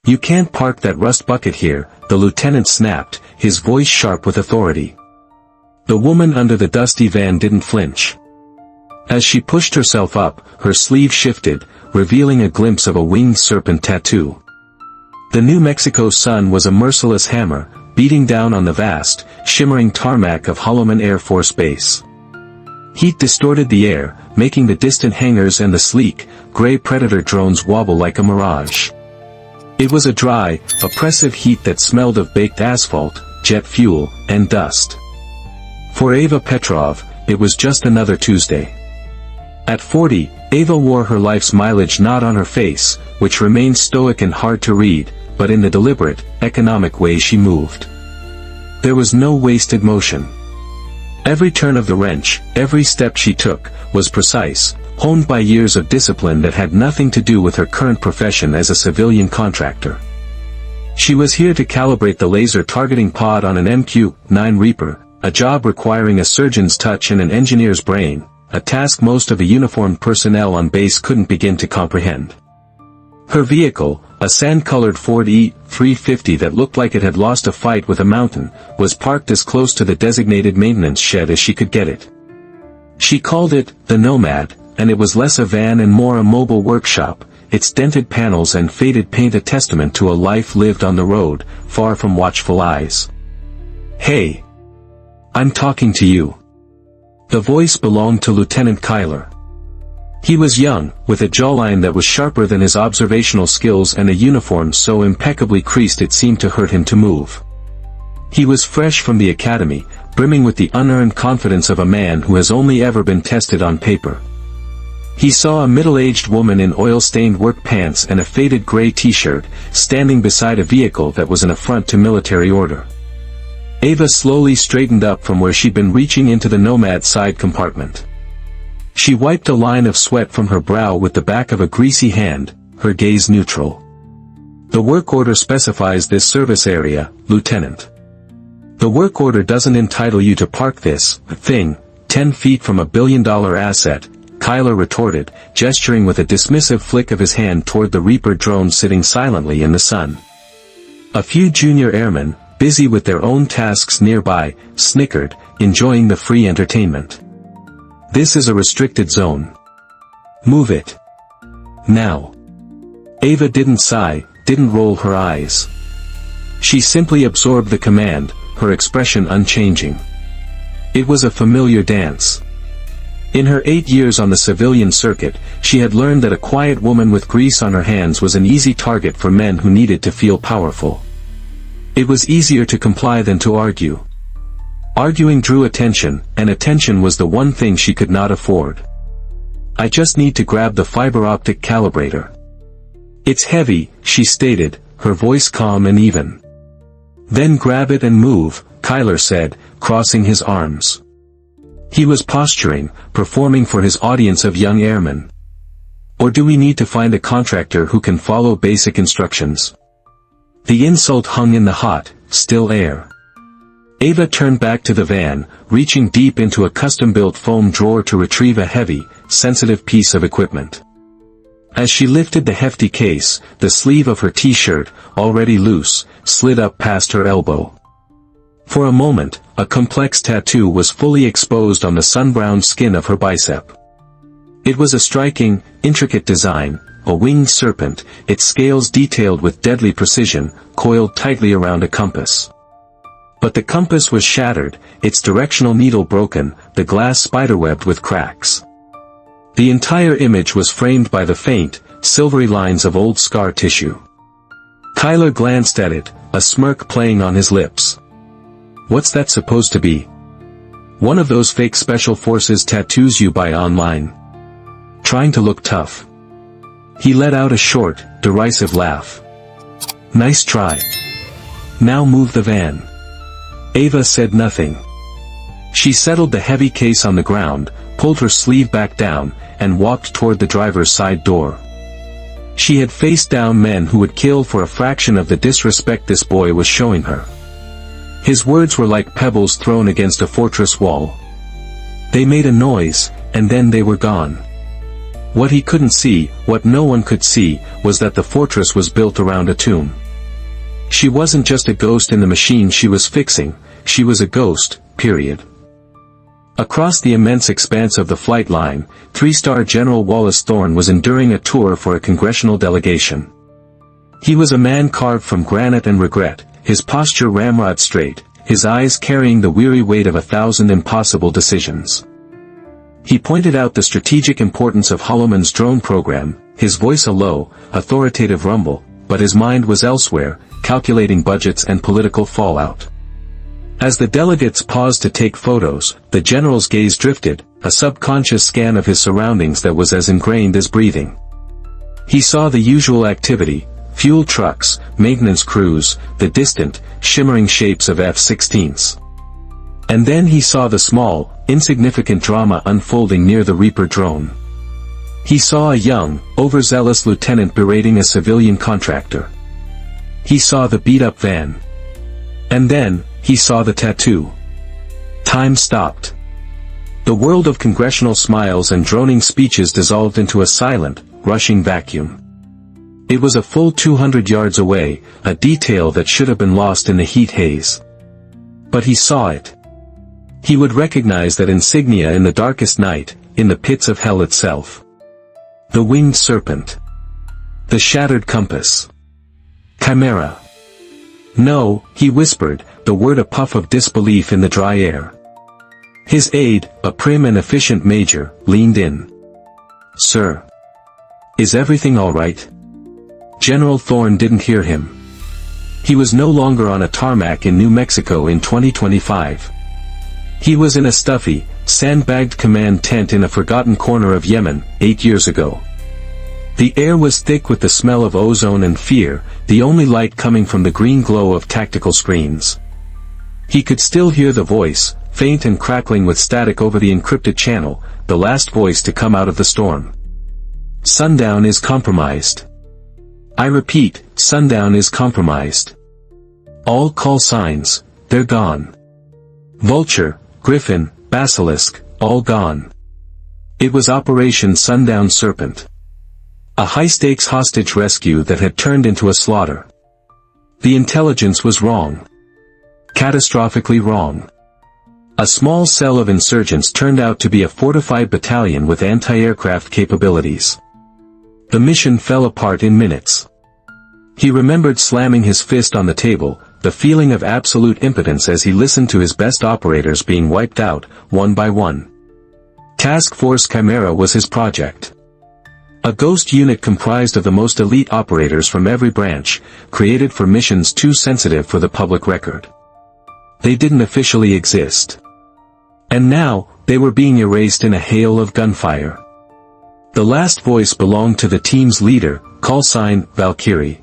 "You can't park that rust bucket here," the lieutenant snapped, his voice sharp with authority. The woman under the dusty van didn't flinch. As she pushed herself up, her sleeve shifted, revealing a glimpse of a winged serpent tattoo. The New Mexico sun was a merciless hammer, beating down on the vast, shimmering tarmac of Holloman Air Force Base. Heat distorted the air, making the distant hangars and the sleek, gray Predator drones wobble like a mirage. It was a dry, oppressive heat that smelled of baked asphalt, jet fuel, and dust. For Ava Petrov, it was just another Tuesday. At 40, Ava wore her life's mileage not on her face, which remained stoic and hard to read, but in the deliberate, economic way she moved. There was no wasted motion. Every turn of the wrench, every step she took, was precise, honed by years of discipline that had nothing to do with her current profession as a civilian contractor. She was here to calibrate the laser targeting pod on an MQ-9 Reaper, a job requiring a surgeon's touch and an engineer's brain, a task most of the uniformed personnel on base couldn't begin to comprehend. Her vehicle, a sand-colored Ford E-350 that looked like it had lost a fight with a mountain, was parked as close to the designated maintenance shed as she could get it. She called it the Nomad, and it was less a van and more a mobile workshop, its dented panels and faded paint a testament to a life lived on the road, far from watchful eyes. "Hey! I'm talking to you." The voice belonged to Lieutenant Kyler. He was young, with a jawline that was sharper than his observational skills and a uniform so impeccably creased it seemed to hurt him to move. He was fresh from the academy, brimming with the unearned confidence of a man who has only ever been tested on paper. He saw a middle-aged woman in oil-stained work pants and a faded gray t-shirt, standing beside a vehicle that was an affront to military order. Ava slowly straightened up from where she'd been reaching into the Nomad side compartment. She wiped a line of sweat from her brow with the back of a greasy hand, her gaze neutral. "The work order specifies this service area, Lieutenant. The work order doesn't entitle you to park this thing 10 feet from a billion-dollar asset," Kyler retorted, gesturing with a dismissive flick of his hand toward the Reaper drone sitting silently in the sun. A few junior airmen, busy with their own tasks nearby, snickered, enjoying the free entertainment. "This is a restricted zone. Move it. Now." Ava didn't sigh, didn't roll her eyes. She simply absorbed the command, her expression unchanging. It was a familiar dance. In her 8 years on the civilian circuit, she had learned that a quiet woman with grease on her hands was an easy target for men who needed to feel powerful. It was easier to comply than to argue. Arguing drew attention, and attention was the one thing she could not afford. "I just need to grab the fiber optic calibrator. It's heavy," she stated, her voice calm and even. "Then grab it and move," Kyler said, crossing his arms. He was posturing, performing for his audience of young airmen. "Or do we need to find a contractor who can follow basic instructions?" The insult hung in the hot, still air. Ava turned back to the van, reaching deep into a custom-built foam drawer to retrieve a heavy, sensitive piece of equipment. As she lifted the hefty case, the sleeve of her t-shirt, already loose, slid up past her elbow. For a moment, a complex tattoo was fully exposed on the sun-browned skin of her bicep. It was a striking, intricate design, a winged serpent, its scales detailed with deadly precision, coiled tightly around a compass. But the compass was shattered, its directional needle broken, the glass spiderwebbed with cracks. The entire image was framed by the faint, silvery lines of old scar tissue. Kyler glanced at it, a smirk playing on his lips. "What's that supposed to be? One of those fake special forces tattoos you buy online? Trying to look tough?" He let out a short, derisive laugh. "Nice try. Now move the van." Ava said nothing. She settled the heavy case on the ground, pulled her sleeve back down, and walked toward the driver's side door. She had faced down men who would kill for a fraction of the disrespect this boy was showing her. His words were like pebbles thrown against a fortress wall. They made a noise, and then they were gone. What he couldn't see, what no one could see, was that the fortress was built around a tomb. She wasn't just a ghost in the machine she was fixing, she was a ghost, period. Across the immense expanse of the flight line, 3-star General Wallace Thorne was enduring a tour for a congressional delegation. He was a man carved from granite and regret, his posture ramrod straight, his eyes carrying the weary weight of 1,000 impossible decisions. He pointed out the strategic importance of Holloman's drone program, his voice a low, authoritative rumble, but his mind was elsewhere, calculating budgets and political fallout. As the delegates paused to take photos, the general's gaze drifted, a subconscious scan of his surroundings that was as ingrained as breathing. He saw the usual activity, fuel trucks, maintenance crews, the distant, shimmering shapes of F-16s. And then he saw the small, insignificant drama unfolding near the Reaper drone. He saw a young, overzealous lieutenant berating a civilian contractor. He saw the beat-up van. And then, he saw the tattoo. Time stopped. The world of congressional smiles and droning speeches dissolved into a silent, rushing vacuum. It was a full 200 yards away, a detail that should have been lost in the heat haze. But he saw it. He would recognize that insignia in the darkest night, in the pits of hell itself. The winged serpent. The shattered compass. Chimera. No, he whispered, the word a puff of disbelief in the dry air. His aide, a prim and efficient major, leaned in. Sir. Is everything all right? General Thorne didn't hear him. He was no longer on a tarmac in New Mexico in 2025. He was in a stuffy, sandbagged command tent in a forgotten corner of Yemen, 8 years ago. The air was thick with the smell of ozone and fear, the only light coming from the green glow of tactical screens. He could still hear the voice, faint and crackling with static over the encrypted channel, the last voice to come out of the storm. Sundown is compromised. I repeat, sundown is compromised. All call signs, they're gone. Vulture, Griffin, Basilisk, all gone. It was Operation Sundown Serpent. A high-stakes hostage rescue that had turned into a slaughter. The intelligence was wrong. Catastrophically wrong. A small cell of insurgents turned out to be a fortified battalion with anti-aircraft capabilities. The mission fell apart in minutes. He remembered slamming his fist on the table, the feeling of absolute impotence as he listened to his best operators being wiped out, one by one. Task Force Chimera was his project. A ghost unit comprised of the most elite operators from every branch, created for missions too sensitive for the public record. They didn't officially exist. And now, they were being erased in a hail of gunfire. The last voice belonged to the team's leader, call sign, Valkyrie.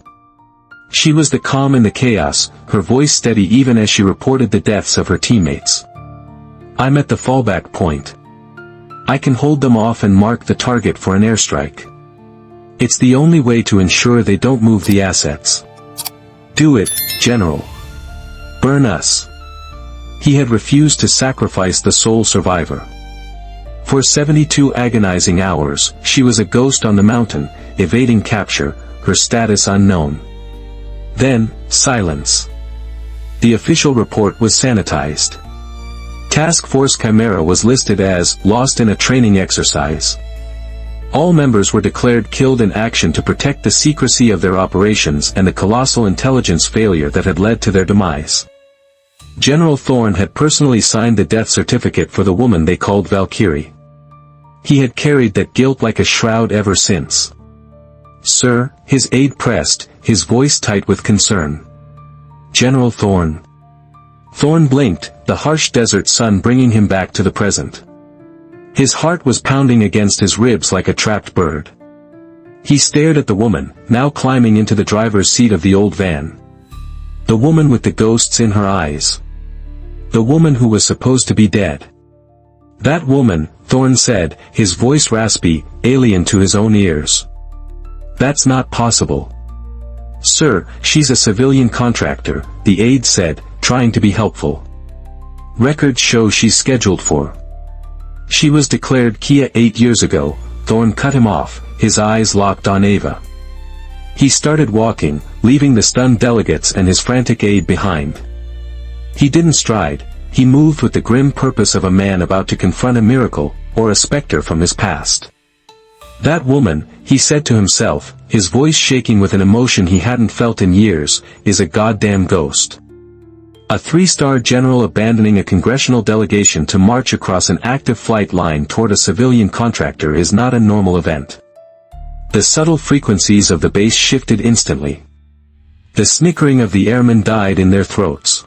She was the calm in the chaos, her voice steady even as she reported the deaths of her teammates. I'm at the fallback point. I can hold them off and mark the target for an airstrike. It's the only way to ensure they don't move the assets. Do it, General. Burn us. He had refused to sacrifice the sole survivor. For 72 agonizing hours, she was a ghost on the mountain, evading capture, her status unknown. Then, silence. The official report was sanitized. Task Force Chimera was listed as lost in a training exercise. All members were declared killed in action to protect the secrecy of their operations and the colossal intelligence failure that had led to their demise. General Thorne had personally signed the death certificate for the woman they called Valkyrie. He had carried that guilt like a shroud ever since. Sir, his aide pressed, his voice tight with concern. General Thorne. Thorne blinked, the harsh desert sun bringing him back to the present. His heart was pounding against his ribs like a trapped bird. He stared at the woman, now climbing into the driver's seat of the old van. The woman with the ghosts in her eyes. The woman who was supposed to be dead. That woman, Thorne said, his voice raspy, alien to his own ears. That's not possible. Sir, she's a civilian contractor, the aide said, trying to be helpful. Records show she's scheduled for. She was declared Kia 8 years ago, Thorne cut him off, his eyes locked on Ava. He started walking, leaving the stunned delegates and his frantic aide behind. He didn't stride, he moved with the grim purpose of a man about to confront a miracle, or a specter from his past. That woman, he said to himself, his voice shaking with an emotion he hadn't felt in years, is a goddamn ghost. A 3-star general abandoning a congressional delegation to march across an active flight line toward a civilian contractor is not a normal event. The subtle frequencies of the base shifted instantly. The snickering of the airmen died in their throats.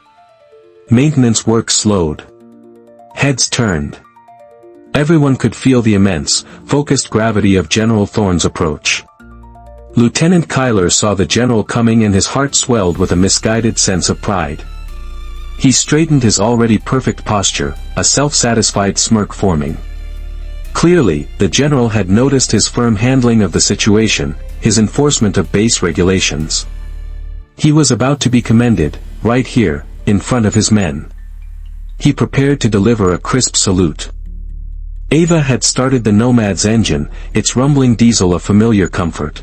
Maintenance work slowed. Heads turned. Everyone could feel the immense, focused gravity of General Thorne's approach. Lieutenant Kyler saw the general coming and his heart swelled with a misguided sense of pride. He straightened his already perfect posture, a self-satisfied smirk forming. Clearly, the general had noticed his firm handling of the situation, his enforcement of base regulations. He was about to be commended, right here, in front of his men. He prepared to deliver a crisp salute. Ava had started the Nomad's engine, its rumbling diesel a familiar comfort.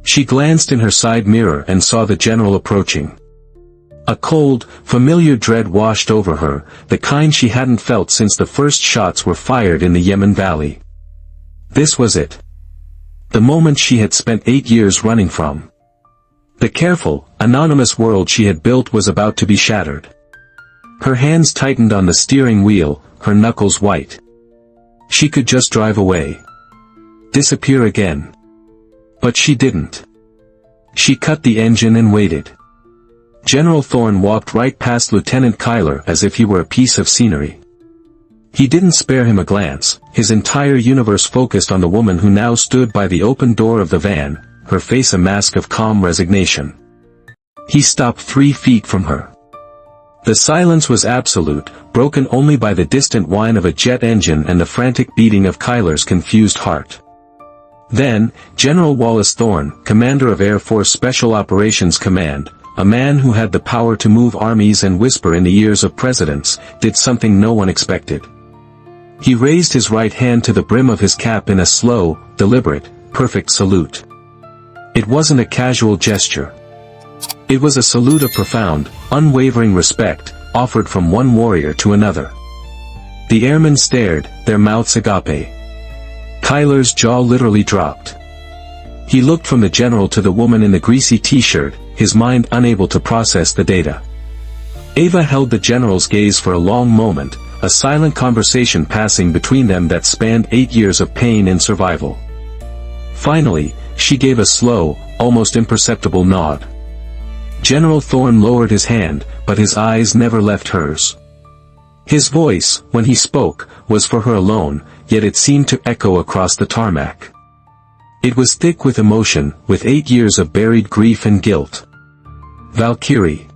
She glanced in her side mirror and saw the general approaching. A cold, familiar dread washed over her, the kind she hadn't felt since the first shots were fired in the Yemen Valley. This was it. The moment she had spent 8 years running from. The careful, anonymous world she had built was about to be shattered. Her hands tightened on the steering wheel, her knuckles white. She could just drive away. Disappear again. But she didn't. She cut the engine and waited. General Thorne walked right past Lieutenant Kyler as if he were a piece of scenery. He didn't spare him a glance, his entire universe focused on the woman who now stood by the open door of the van, her face a mask of calm resignation. He stopped 3 feet from her. The silence was absolute, broken only by the distant whine of a jet engine and the frantic beating of Kyler's confused heart. Then, General Wallace Thorne, commander of Air Force Special Operations Command, a man who had the power to move armies and whisper in the ears of presidents, did something no one expected. He raised his right hand to the brim of his cap in a slow, deliberate, perfect salute. It wasn't a casual gesture. It was a salute of profound, unwavering respect, offered from one warrior to another. The airmen stared, their mouths agape. Kyler's jaw literally dropped. He looked from the general to the woman in the greasy t-shirt, his mind unable to process the data. Ava held the general's gaze for a long moment, a silent conversation passing between them that spanned 8 years of pain and survival. Finally, she gave a slow, almost imperceptible nod. General Thorne lowered his hand, but his eyes never left hers. His voice, when he spoke, was for her alone, yet it seemed to echo across the tarmac. It was thick with emotion, with 8 years of buried grief and guilt. Valkyrie.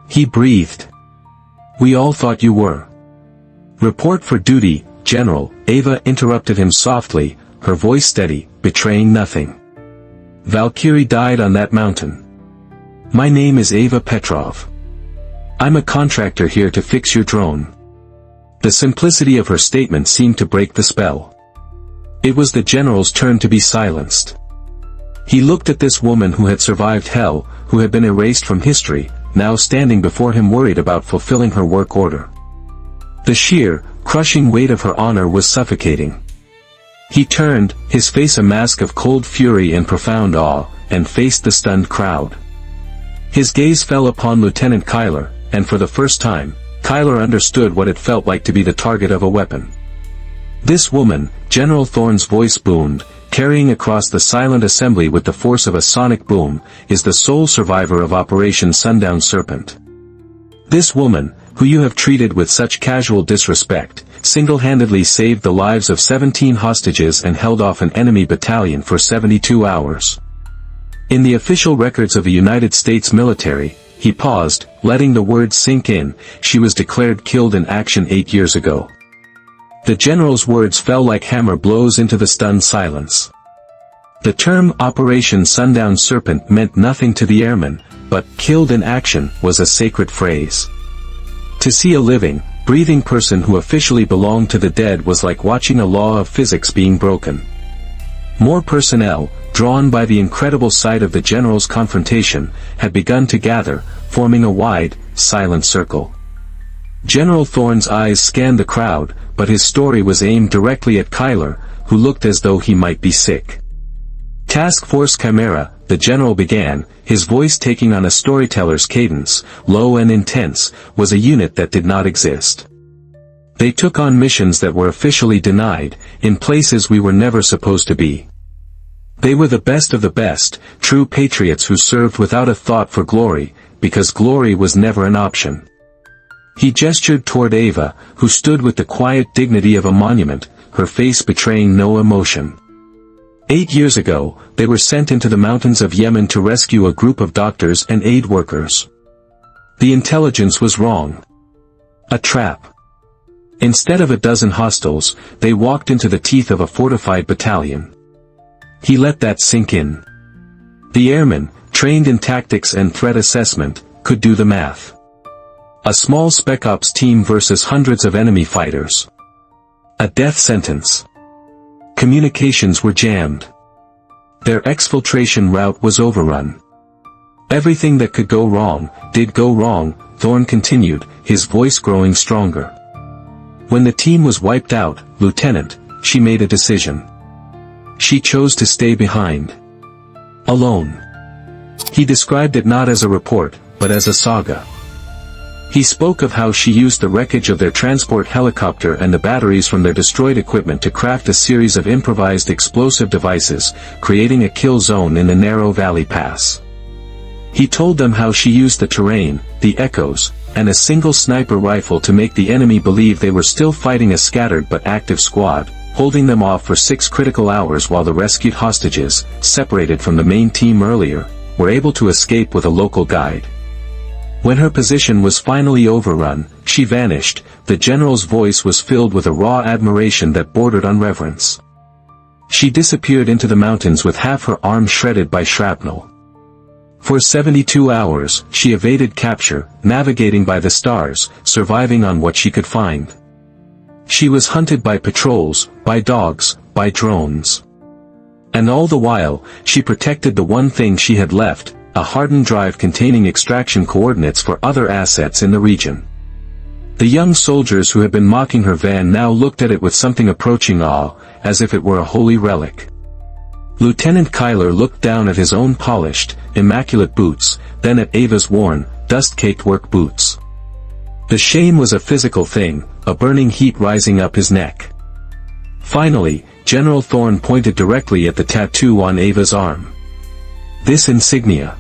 He breathed. We all thought you were. Report for duty, General, Ava interrupted him softly, her voice steady, betraying nothing. Valkyrie died on that mountain. My name is Ava Petrov. I'm a contractor here to fix your drone. The simplicity of her statement seemed to break the spell. It was the general's turn to be silenced. He looked at this woman who had survived hell, who had been erased from history, now standing before him worried about fulfilling her work order. The sheer, crushing weight of her honor was suffocating. He turned, his face a mask of cold fury and profound awe, and faced the stunned crowd. His gaze fell upon Lieutenant Kyler, and for the first time, Kyler understood what it felt like to be the target of a weapon. This woman, General Thorne's voice boomed, carrying across the silent assembly with the force of a sonic boom, is the sole survivor of Operation Sundown Serpent. This woman, who you have treated with such casual disrespect, single-handedly saved the lives of 17 hostages and held off an enemy battalion for 72 hours. In the official records of the United States military, he paused, letting the words sink in, she was declared killed in action 8 years ago. The general's words fell like hammer blows into the stunned silence. The term Operation Sundown Serpent meant nothing to the airmen, but killed in action was a sacred phrase. To see a living, breathing person who officially belonged to the dead was like watching a law of physics being broken. More personnel, drawn by the incredible sight of the general's confrontation, had begun to gather, forming a wide, silent circle. General Thorne's eyes scanned the crowd, but his story was aimed directly at Kyler, who looked as though he might be sick. Task Force Chimera, the general began, his voice taking on a storyteller's cadence, low and intense, was a unit that did not exist. They took on missions that were officially denied, in places we were never supposed to be. They were the best of the best, true patriots who served without a thought for glory, because glory was never an option. He gestured toward Ava, who stood with the quiet dignity of a monument, her face betraying no emotion. 8 years ago, they were sent into the mountains of Yemen to rescue a group of doctors and aid workers. The intelligence was wrong. A trap. Instead of a dozen hostiles, they walked into the teeth of a fortified battalion. He let that sink in. The airmen, trained in tactics and threat assessment, could do the math. A small Spec Ops team versus hundreds of enemy fighters. A death sentence. Communications were jammed. Their exfiltration route was overrun. Everything that could go wrong, did go wrong, Thorne continued, his voice growing stronger. When the team was wiped out, Lieutenant, she made a decision. She chose to stay behind. Alone. He described it not as a report, but as a saga. He spoke of how she used the wreckage of their transport helicopter and the batteries from their destroyed equipment to craft a series of improvised explosive devices, creating a kill zone in the narrow valley pass. He told them how she used the terrain, the echoes, and a single sniper rifle to make the enemy believe they were still fighting a scattered but active squad, holding them off for 6 critical hours while the rescued hostages, separated from the main team earlier, were able to escape with a local guide. When her position was finally overrun, she vanished. The general's voice was filled with a raw admiration that bordered on reverence. She disappeared into the mountains with half her arm shredded by shrapnel. For 72 hours, she evaded capture, navigating by the stars, surviving on what she could find. She was hunted by patrols, by dogs, by drones. And all the while, she protected the one thing she had left, a hardened drive containing extraction coordinates for other assets in the region. The young soldiers who had been mocking her van now looked at it with something approaching awe, as if it were a holy relic. Lieutenant Kyler looked down at his own polished, immaculate boots, then at Ava's worn, dust-caked work boots. The shame was a physical thing, a burning heat rising up his neck. Finally, General Thorne pointed directly at the tattoo on Ava's arm. This insignia.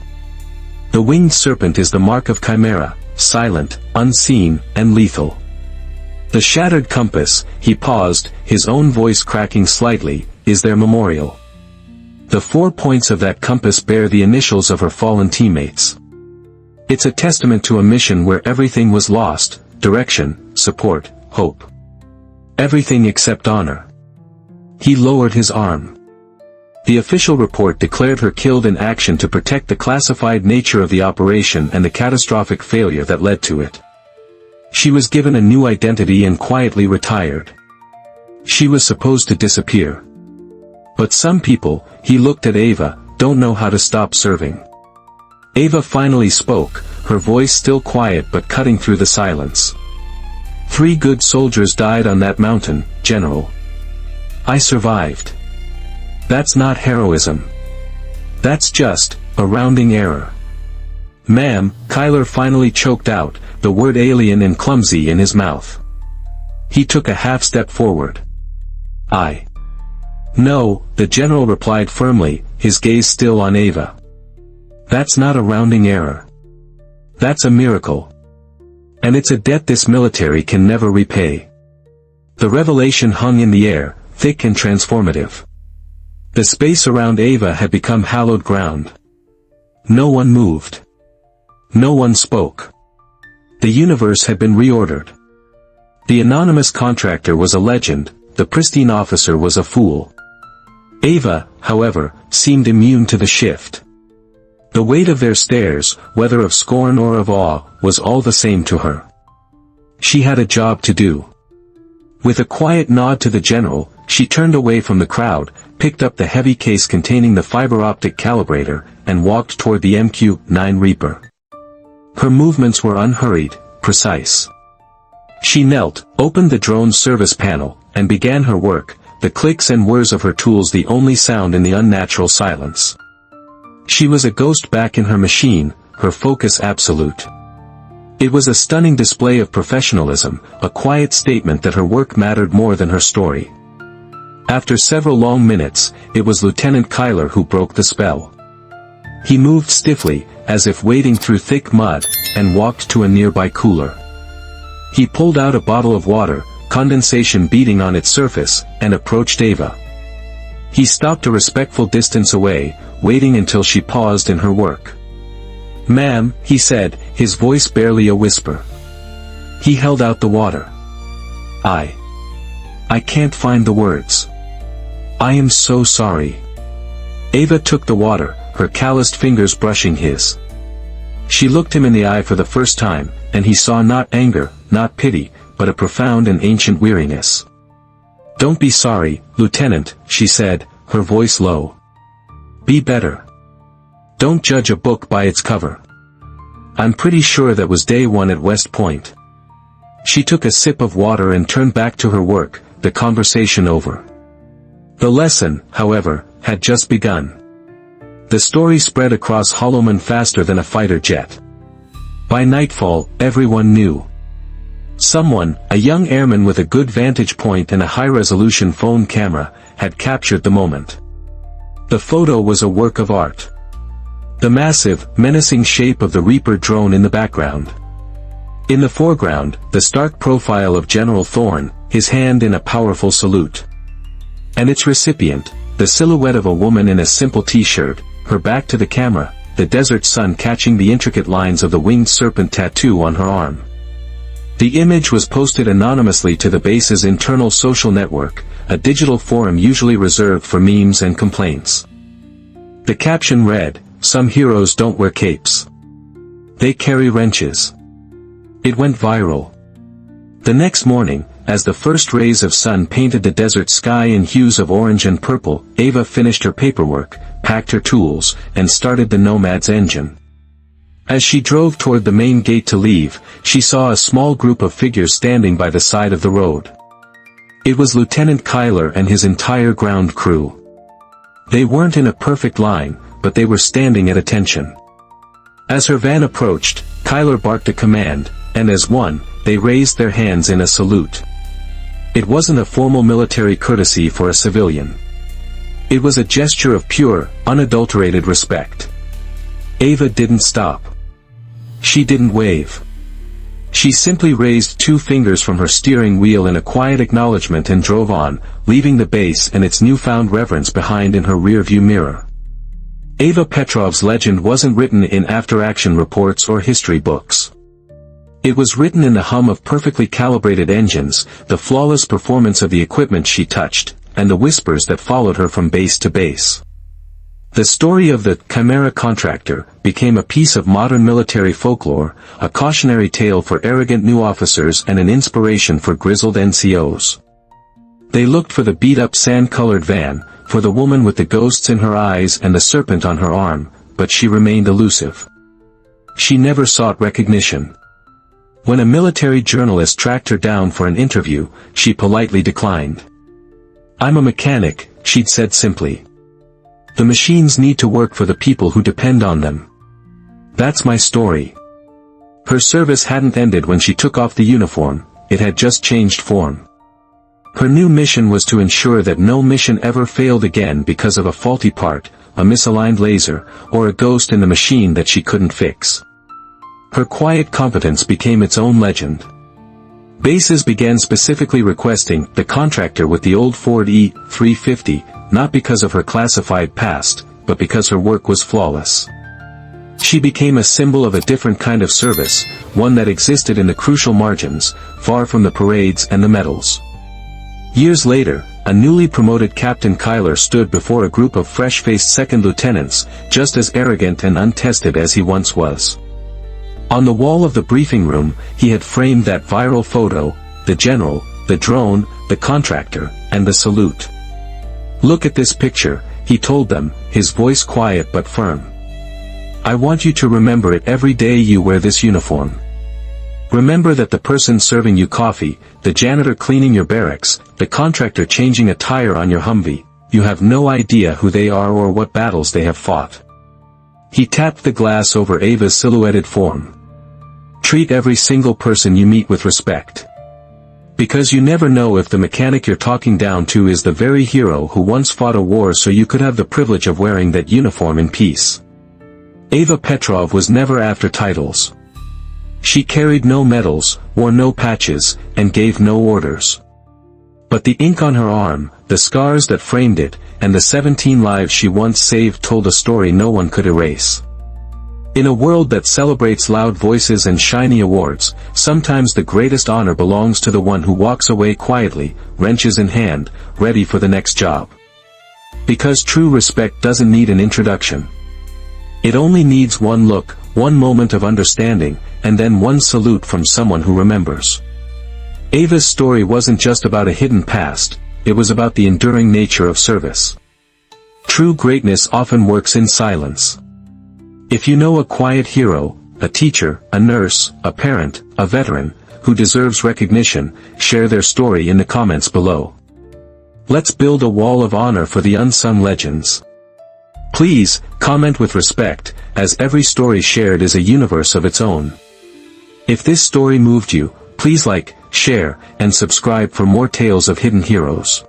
The winged serpent is the mark of Chimera, silent, unseen, and lethal. The shattered compass, he paused, his own voice cracking slightly, is their memorial. The 4 points of that compass bear the initials of her fallen teammates. It's a testament to a mission where everything was lost, direction, support, hope. Everything except honor. He lowered his arm. The official report declared her killed in action to protect the classified nature of the operation and the catastrophic failure that led to it. She was given a new identity and quietly retired. She was supposed to disappear. But some people, he looked at Ava, don't know how to stop serving. Ava finally spoke, her voice still quiet but cutting through the silence. 3 good soldiers died on that mountain, General. I survived. That's not heroism. That's just a rounding error. Ma'am, Kyler finally choked out, the word alien and clumsy in his mouth. He took a half step forward. No, the general replied firmly, his gaze still on Ava. That's not a rounding error. That's a miracle. And it's a debt this military can never repay. The revelation hung in the air, thick and transformative. The space around Ava had become hallowed ground. No one moved. No one spoke. The universe had been reordered. The anonymous contractor was a legend, the pristine officer was a fool. Ava, however, seemed immune to the shift. The weight of their stares, whether of scorn or of awe, was all the same to her. She had a job to do. With a quiet nod to the general, She turned away from the crowd, picked up the heavy case containing the fiber optic calibrator, and walked toward the MQ-9 Reaper. Her movements were unhurried, precise. She knelt, opened the drone's service panel, and began her work, the clicks and whirs of her tools the only sound in the unnatural silence. She was a ghost back in her machine, her focus absolute. It was a stunning display of professionalism, a quiet statement that her work mattered more than her story. After several long minutes, it was Lieutenant Kyler who broke the spell. He moved stiffly, as if wading through thick mud, and walked to a nearby cooler. He pulled out a bottle of water, condensation beating on its surface, and approached Ava. He stopped a respectful distance away, waiting until she paused in her work. "Ma'am," he said, his voice barely a whisper. He held out the water. I can't find the words. I am so sorry." Ava took the water, her calloused fingers brushing his. She looked him in the eye for the first time, and he saw not anger, not pity, but a profound and ancient weariness. "Don't be sorry, Lieutenant," she said, her voice low. "Be better. Don't judge a book by its cover. I'm pretty sure that was day one at West Point." She took a sip of water and turned back to her work, the conversation over. The lesson, however, had just begun. The story spread across Holloman faster than a fighter jet. By nightfall, everyone knew. Someone, a young airman with a good vantage point and a high-resolution phone camera, had captured the moment. The photo was a work of art. The massive, menacing shape of the Reaper drone in the background. In the foreground, the stark profile of General Thorne, his hand in a powerful salute. And its recipient, the silhouette of a woman in a simple t-shirt, her back to the camera, the desert sun catching the intricate lines of the winged serpent tattoo on her arm. The image was posted anonymously to the base's internal social network, a digital forum usually reserved for memes and complaints. The caption read, "Some heroes don't wear capes. They carry wrenches." It went viral. The next morning, as the first rays of sun painted the desert sky in hues of orange and purple, Ava finished her paperwork, packed her tools, and started the Nomad's engine. As she drove toward the main gate to leave, she saw a small group of figures standing by the side of the road. It was Lieutenant Kyler and his entire ground crew. They weren't in a perfect line, but they were standing at attention. As her van approached, Kyler barked a command, and as one, they raised their hands in a salute. It wasn't a formal military courtesy for a civilian. It was a gesture of pure, unadulterated respect. Ava didn't stop. She didn't wave. She simply raised 2 fingers from her steering wheel in a quiet acknowledgement and drove on, leaving the base and its newfound reverence behind in her rearview mirror. Ava Petrov's legend wasn't written in after-action reports or history books. It was written in the hum of perfectly calibrated engines, the flawless performance of the equipment she touched, and the whispers that followed her from base to base. The story of the Chimera contractor became a piece of modern military folklore, a cautionary tale for arrogant new officers and an inspiration for grizzled NCOs. They looked for the beat-up sand-colored van, for the woman with the ghosts in her eyes and the serpent on her arm, but she remained elusive. She never sought recognition. When a military journalist tracked her down for an interview, she politely declined. "I'm a mechanic," she'd said simply. "The machines need to work for the people who depend on them. That's my story." Her service hadn't ended when she took off the uniform, it had just changed form. Her new mission was to ensure that no mission ever failed again because of a faulty part, a misaligned laser, or a ghost in the machine that she couldn't fix. Her quiet competence became its own legend. Bases began specifically requesting the contractor with the old Ford E-350, not because of her classified past, but because her work was flawless. She became a symbol of a different kind of service, one that existed in the crucial margins, far from the parades and the medals. Years later, a newly promoted Captain Kyler stood before a group of fresh-faced second lieutenants, just as arrogant and untested as he once was. On the wall of the briefing room, he had framed that viral photo, the general, the drone, the contractor, and the salute. "Look at this picture," he told them, his voice quiet but firm. "I want you to remember it every day you wear this uniform. Remember that the person serving you coffee, the janitor cleaning your barracks, the contractor changing a tire on your Humvee, you have no idea who they are or what battles they have fought." He tapped the glass over Ava's silhouetted form. "Treat every single person you meet with respect. Because you never know if the mechanic you're talking down to is the very hero who once fought a war so you could have the privilege of wearing that uniform in peace." Ava Petrov was never after titles. She carried no medals, wore no patches, and gave no orders. But the ink on her arm, the scars that framed it, and the 17 lives she once saved told a story no one could erase. In a world that celebrates loud voices and shiny awards, sometimes the greatest honor belongs to the one who walks away quietly, wrenches in hand, ready for the next job. Because true respect doesn't need an introduction. It only needs one look, one moment of understanding, and then one salute from someone who remembers. Ava's story wasn't just about a hidden past, it was about the enduring nature of service. True greatness often works in silence. If you know a quiet hero, a teacher, a nurse, a parent, a veteran, who deserves recognition, share their story in the comments below. Let's build a wall of honor for the unsung legends. Please, comment with respect, as every story shared is a universe of its own. If this story moved you, please like, share, and subscribe for more tales of hidden heroes.